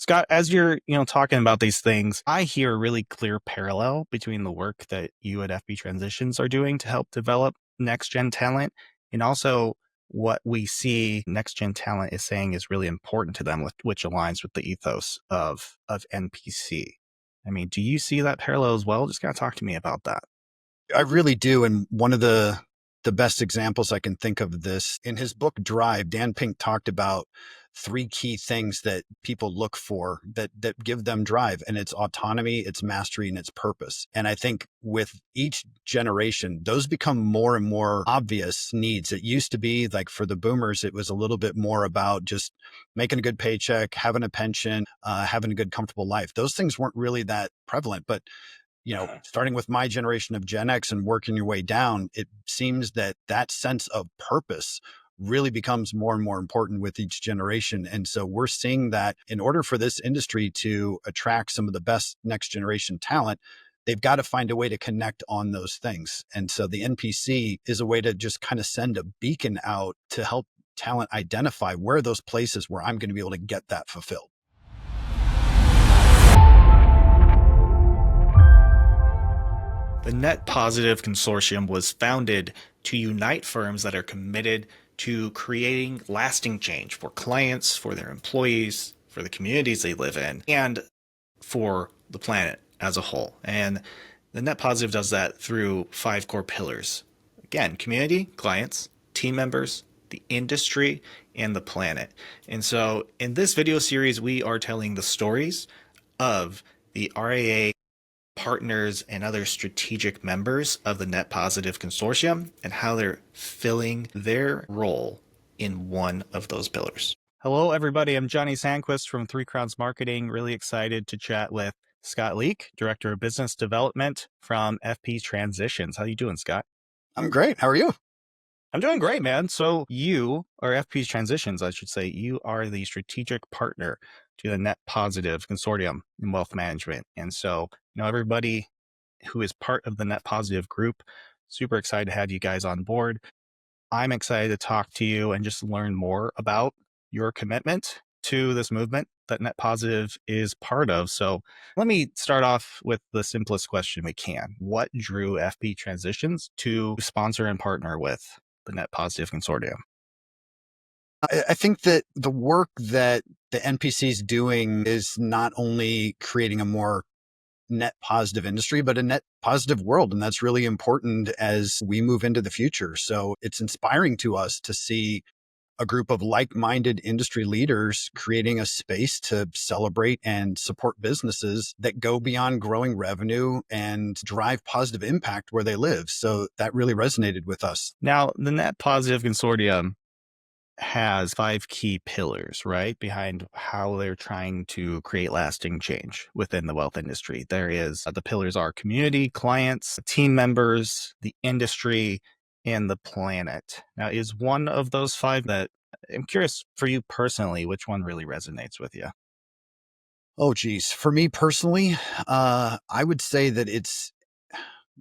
Scott, as you're, talking about these things, I hear a really clear parallel between the work that you at FB Transitions are doing to help develop next gen talent and also what we see next gen talent is saying is really important to them, which aligns with the ethos of NPC. I mean, do you see that parallel as well? Just kind of talk to me about that. I really do. And one of the best examples I can think of this in his book Drive, Dan Pink talked about three key things that people look for that give them drive. And it's autonomy, it's mastery, and it's purpose. And I think with each generation, those become more and more obvious needs. It used to be like for the boomers, it was a little bit more about just making a good paycheck, having a pension, having a good, comfortable life. Those things weren't really that prevalent. But starting with my generation of Gen X and working your way down, it seems that that sense of purpose really becomes more and more important with each generation. And so we're seeing that in order for this industry to attract some of the best next generation talent, they've got to find a way to connect on those things. And so the NPC is a way to just kind of send a beacon out to help talent identify where are those places where I'm going to be able to get that fulfilled. The Net Positive Consortium was founded to unite firms that are committed to creating lasting change for clients, for their employees, for the communities they live in, and for the planet as a whole. And the Net Positive does that through 5 core pillars. Again, community, clients, team members, the industry, and the planet. And so in this video series, we are telling the stories of the RAA partners and other strategic members of the Net Positive Consortium and how they're filling their role in one of those pillars. Hello, everybody. I'm Johnny Sandquist from Three Crowns Marketing. Really excited to chat with Scott Leek, Director of Business Development from FP Transitions. How you doing, Scott? I'm great. How are you? I'm doing great, man. So you are FP Transitions, I should say. You are the strategic partner to the Net Positive Consortium in wealth management. And so, everybody who is part of the Net Positive group, super excited to have you guys on board. I'm excited to talk to you and just learn more about your commitment to this movement that Net Positive is part of. So let me start off with the simplest question we can. What drew FP Transitions to sponsor and partner with the Net Positive Consortium? I think that the work that the NPC is doing is not only creating a more net positive industry, but a net positive world. And that's really important as we move into the future. So it's inspiring to us to see a group of like-minded industry leaders creating a space to celebrate and support businesses that go beyond growing revenue and drive positive impact where they live. So that really resonated with us. Now, the Net Positive Consortium has 5 key pillars, right, behind how they're trying to create lasting change within the wealth industry. The pillars are community, clients, team members, the industry, and the planet. Now, is one of those 5 that I'm curious for you personally, which one really resonates with you? Oh, geez. For me personally, I would say that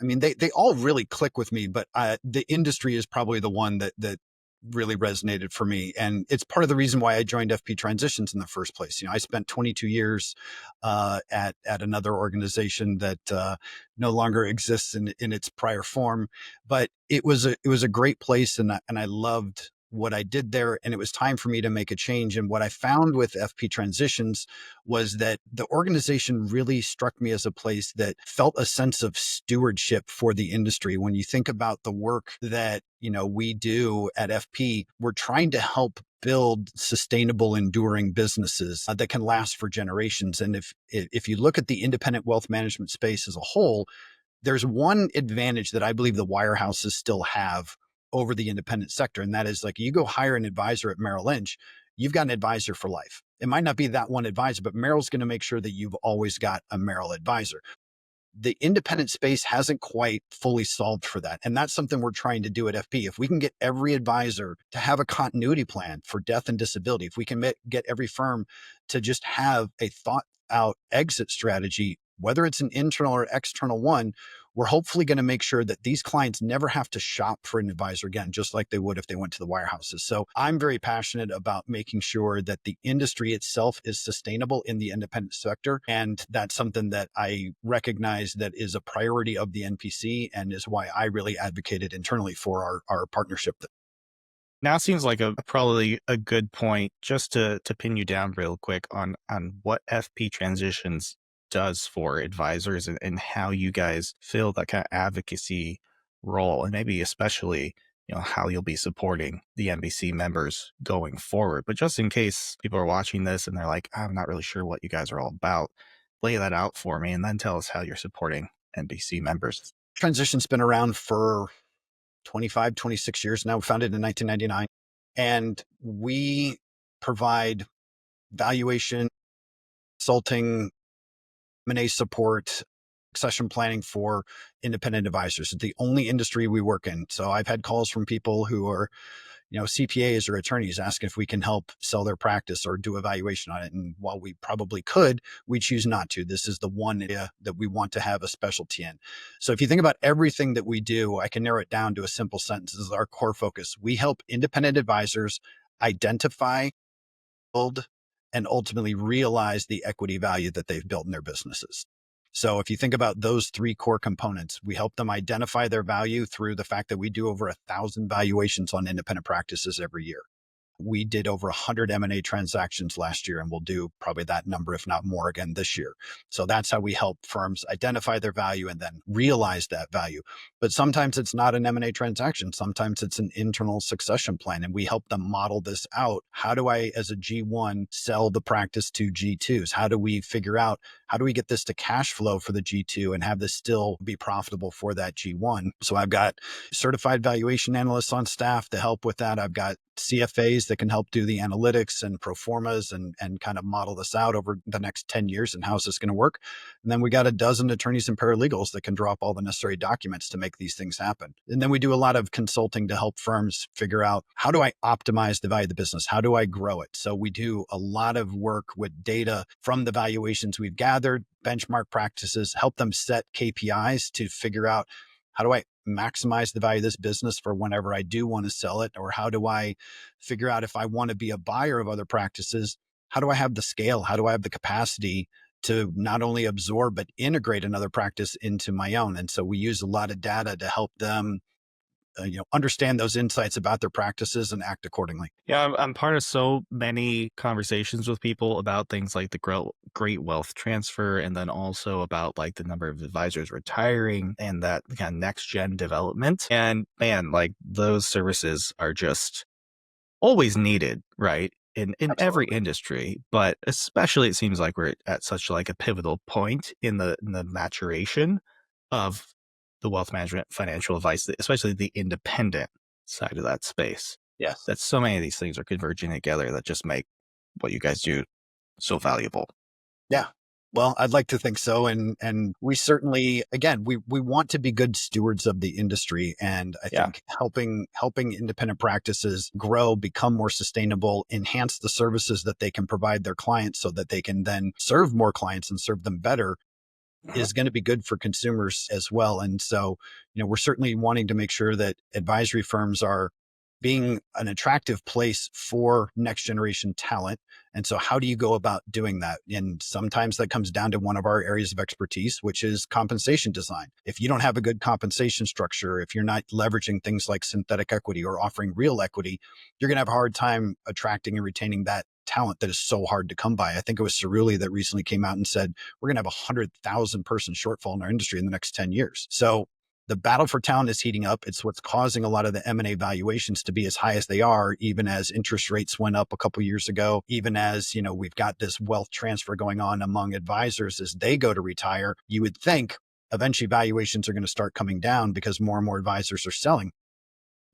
they all really click with me, but the industry is probably the one that really resonated for me. And it's part of the reason why I joined FP Transitions in the first place. I spent 22 years at another organization that no longer exists in its prior form, but it was a great place, and I loved what I did there, and it was time for me to make a change. And what I found with FP Transitions was that the organization really struck me as a place that felt a sense of stewardship for the industry. When you think about the work that, we do at FP, we're trying to help build sustainable, enduring businesses that can last for generations. And if you look at the independent wealth management space as a whole, there's one advantage that I believe the wirehouses still have over the independent sector. And that is, like, you go hire an advisor at Merrill Lynch, you've got an advisor for life. It might not be that one advisor, but Merrill's going to make sure that you've always got a Merrill advisor. The independent space hasn't quite fully solved for that. And that's something we're trying to do at FP. If we can get every advisor to have a continuity plan for death and disability, if we can get every firm to just have a thought out exit strategy, whether it's an internal or external one, we're hopefully going to make sure that these clients never have to shop for an advisor again, just like they would if they went to the wirehouses. So I'm very passionate about making sure that the industry itself is sustainable in the independent sector. And that's something that I recognize that is a priority of the NPC and is why I really advocated internally for our partnership. Now seems like a probably a good point just to pin you down real quick on what FP Transitions does for advisors and how you guys fill that kind of advocacy role, and maybe especially, how you'll be supporting the NBC members going forward. But just in case people are watching this and they're like, I'm not really sure what you guys are all about, lay that out for me and then tell us how you're supporting NBC members. Transition's been around for 25, 26 years now, founded in 1999. And we provide valuation, consulting, M&A support, succession planning for independent advisors. It's the only industry we work in. So I've had calls from people who are, CPAs or attorneys ask if we can help sell their practice or do evaluation on it. And while we probably could, we choose not to. This is the one area that we want to have a specialty in. So if you think about everything that we do, I can narrow it down to a simple sentence. This is our core focus. We help independent advisors identify, build, and ultimately realize the equity value that they've built in their businesses. So if you think about those three core components, we help them identify their value through the fact that we do over 1,000 valuations on independent practices every year. We did over 100 M&A transactions last year, and we'll do probably that number, if not more, again this year. So that's how we help firms identify their value and then realize that value. But sometimes it's not an M&A transaction. Sometimes it's an internal succession plan, and we help them model this out. How do I, as a G1, sell the practice to G2s? How do we figure out, how do we get this to cash flow for the G2 and have this still be profitable for that G1? So I've got certified valuation analysts on staff to help with that. I've got CFAs that can help do the analytics and pro formas and kind of model this out over the next 10 years and how's this going to work. And then we got a dozen attorneys and paralegals that can draw up all the necessary documents to make these things happen. And then we do a lot of consulting to help firms figure out, how do I optimize the value of the business? How do I grow it? So we do a lot of work with data from the valuations we've gathered, benchmark practices, help them set KPIs to figure out, how do I maximize the value of this business for whenever I do want to sell it? Or how do I figure out, if I want to be a buyer of other practices, how do I have the scale? How do I have the capacity to not only absorb, but integrate another practice into my own? And so we use a lot of data to help them understand those insights about their practices and act accordingly. Yeah, I'm part of so many conversations with people about things like the great wealth transfer, and then also about like the number of advisors retiring and that kind of next gen development. And man, like those services are just always needed, right? In every Absolutely. industry, but especially it seems like we're at such like a pivotal point in the maturation of the wealth management financial advice, especially the independent side of that space. Yes. That so many of these things are converging together that just make what you guys do so valuable. Yeah. Well, I'd like to think so. And we certainly, again, we want to be good stewards of the industry. And I Yeah. think helping independent practices grow, become more sustainable, enhance the services that they can provide their clients so that they can then serve more clients and serve them better is going to be good for consumers as well. And so, we're certainly wanting to make sure that advisory firms are being an attractive place for next generation talent. And so how do you go about doing that? And sometimes that comes down to one of our areas of expertise, which is compensation design. If you don't have a good compensation structure, if you're not leveraging things like synthetic equity or offering real equity, you're going to have a hard time attracting and retaining that talent that is so hard to come by. I think it was Cerulli that recently came out and said, we're going to have 100,000 person shortfall in our industry in the next 10 years. So the battle for talent is heating up. It's what's causing a lot of the M&A valuations to be as high as they are, even as interest rates went up a couple of years ago, even as, we've got this wealth transfer going on among advisors as they go to retire. You would think eventually valuations are going to start coming down because more and more advisors are selling.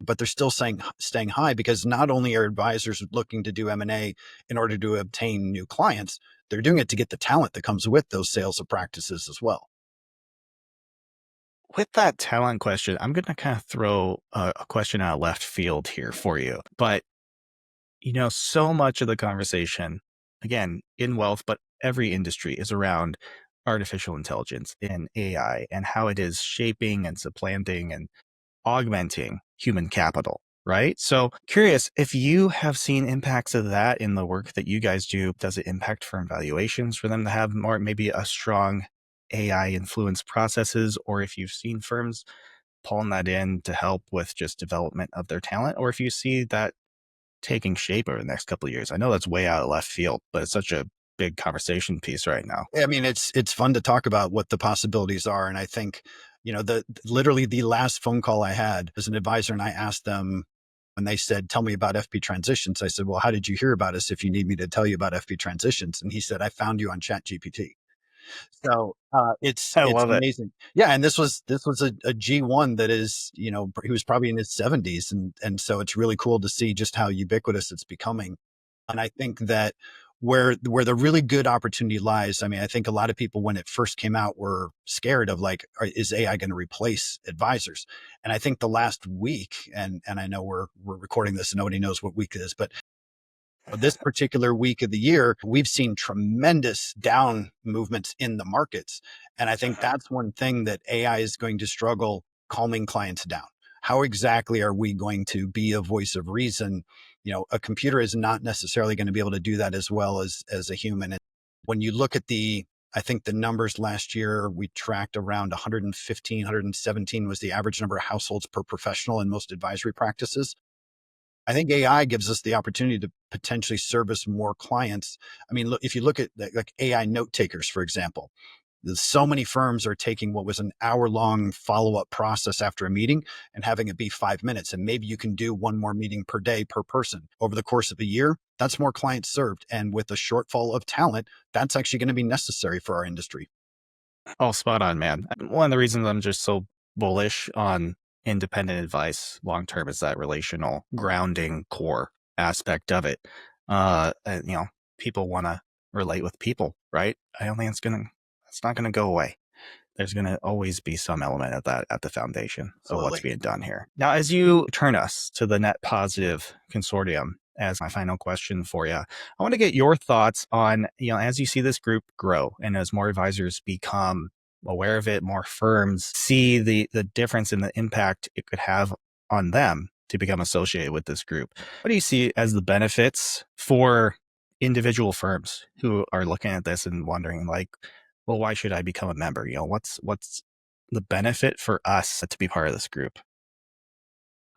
But they're still staying high because not only are advisors looking to do M&A in order to obtain new clients, they're doing it to get the talent that comes with those sales of practices as well. With that talent question, I'm going to kind of throw a question out of left field here for you. But, so much of the conversation, again, in wealth, but every industry is around artificial intelligence and AI and how it is shaping and supplanting and augmenting human capital, right? So curious if you have seen impacts of that in the work that you guys do. Does it impact firm valuations for them to have more, maybe a strong AI influenced processes, or if you've seen firms pulling that in to help with just development of their talent, or if you see that taking shape over the next couple of years? I know that's way out of left field, but it's such a big conversation piece right now. I mean, it's fun to talk about what the possibilities are. And I think, the literally the last phone call I had as an advisor, and I asked them when they said, "Tell me about FP transitions." I said, "Well, how did you hear about us if you need me to tell you about FP transitions?" And he said, "I found you on Chat GPT." So it's I it's love it. amazing. Yeah, and this was a G1 that is, he was probably in his 70s, and so it's really cool to see just how ubiquitous it's becoming. And I think that where the really good opportunity lies, I mean, I think a lot of people when it first came out were scared of like, is AI going to replace advisors? And I think the last week, and I know we're recording this and nobody knows what week it is, but this particular week of the year, we've seen tremendous down movements in the markets. And I think that's one thing that AI is going to struggle calming clients down. How exactly are we going to be a voice of reason? A computer is not necessarily going to be able to do that as well as a human. And when you look at I think the numbers last year, we tracked around 115, 117 was the average number of households per professional in most advisory practices. I think AI gives us the opportunity to potentially service more clients. I mean, look, if you look at like AI note takers, for example, there's so many firms are taking what was an hour-long follow-up process after a meeting and having it be 5 minutes. And maybe you can do one more meeting per day per person over the course of a year. That's more clients served. And with a shortfall of talent, that's actually going to be necessary for our industry. Oh, spot on, man. One of the reasons I'm just so bullish on independent advice long term is that relational grounding core aspect of it. People want to relate with people, right? I don't think it's not gonna go away. There's going to always be some element of that at the foundation of what's Absolutely. being done here. Now, as you turn us to the Net Positive Consortium, as my final question for you, I want to get your thoughts on, as you see this group grow and as more advisors become aware of it, more firms see the difference in the impact it could have on them to become associated with this group. What do you see as the benefits for individual firms who are looking at this and wondering, like, well, why should I become a member? What's the benefit for us to be part of this group?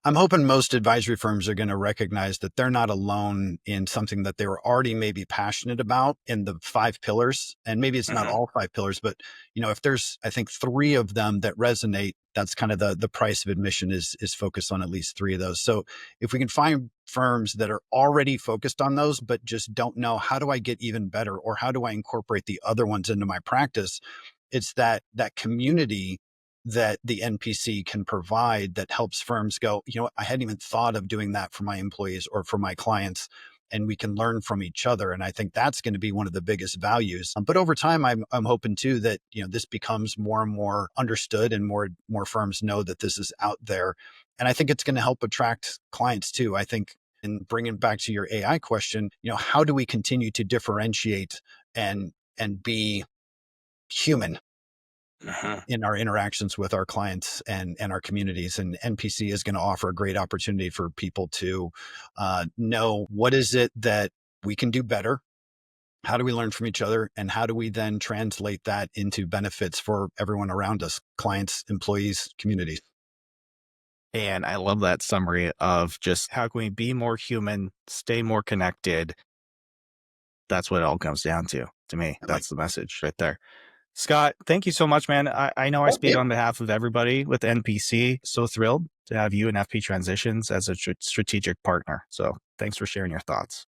I'm hoping most advisory firms are going to recognize that they're not alone in something that they were already maybe passionate about in the 5 pillars. And maybe it's not Mm-hmm. all 5 pillars, but if there's, I think 3 of them that resonate, that's kind of the price of admission is focused on at least 3 of those. So if we can find firms that are already focused on those, but just don't know how do I get even better or how do I incorporate the other ones into my practice, it's that community that the NPC can provide that helps firms go, I hadn't even thought of doing that for my employees or for my clients. And we can learn from each other. And I think that's going to be one of the biggest values. But over time, I'm hoping too that, this becomes more and more understood and more firms know that this is out there. And I think it's going to help attract clients too. I think, and bringing back to your AI question, how do we continue to differentiate and be human Uh-huh. in our interactions with our clients and our communities? And NPC is going to offer a great opportunity for people to know what is it that we can do better. How do we learn from each other? And how do we then translate that into benefits for everyone around us, clients, employees, communities? And I love that summary of just how can we be more human, stay more connected. That's what it all comes down to me. And like, That's the message right there. Scott, thank you so much, man. I know I oh, speak yeah. on behalf of everybody with NPC. So thrilled to have you and FP Transitions as a strategic partner. So thanks for sharing your thoughts.